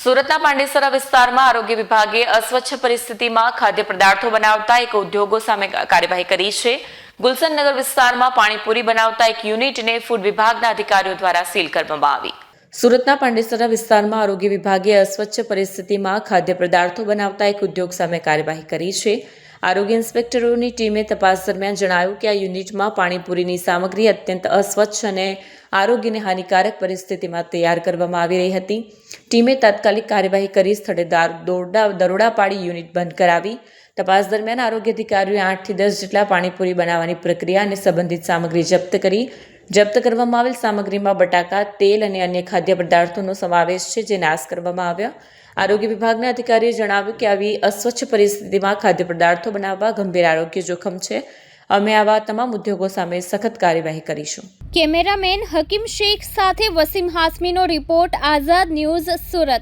સુરતના પાંડેસરા વિસ્તારમાં આરોગ્ય વિભાગે અસ્વચ્છ પરિસ્થિતિમાં ખાદ્ય પદાર્થો બનાવતા એક ઉદ્યોગો સામે કાર્યવાહી કરી છે. ગુલશનનગર વિસ્તારમાં પાણીપુરી બનાવતા એક યુનિટને ફૂડ વિભાગના અધિકારીઓ દ્વારા સીલ કરવામાં આવી. સુરતના પાંડેસરા વિસ્તારમાં આરોગ્ય વિભાગે અસ્વચ્છ પરિસ્થિતિમાં ખાદ્ય પદાર્થો બનાવતા એક ઉદ્યોગ સામે કાર્યવાહી કરી છે. આરોગ્ય ઇન્સ્પેક્ટરોની ટીમે તપાસ દરમિયાન જણાવ્યું કે આ યુનિટમાં પાણીપુરીની સામગ્રી અત્યંત અસ્વચ્છ અને આરોગ્યને હાનિકારક પરિસ્થિતિમાં તૈયાર કરવામાં આવી રહી હતી. ટીમે તાત્કાલિક કાર્યવાહી કરી સ્થળે દરોડા પાડી યુનિટ બંધ કરાવી. તપાસ દરમિયાન આરોગ્ય અધિકારીઓએ 8 થી 10 જેટલા પાણીપુરી બનાવવાની પ્રક્રિયા અને સંબંધિત સામગ્રી જપ્ત કરી. જપ્ત કરવામાં આવેલ સામગ્રીમાં બટાકા, તેલ અને અન્ય ખાદ્ય પદાર્થોનો સમાવેશ છે, જે નાશ કરવામાં આવ્યા. આરોગ્ય વિભાગના અધિકારીએ જણાવ્યું કે આવી અસ્વચ્છ પરિસ્થિતિમાં ખાદ્ય પદાર્થો બનાવવા ગંભીર આરોગ્ય જોખમ છે. અમે આવા તમામ ઉદ્યોગો સામે સખત કાર્યવાહી કરીશું. કેમેરામેન હકીમ શેખ સાથે વસીમ હાસમીનો રિપોર્ટ, આઝાદ ન્યૂઝ, સુરત.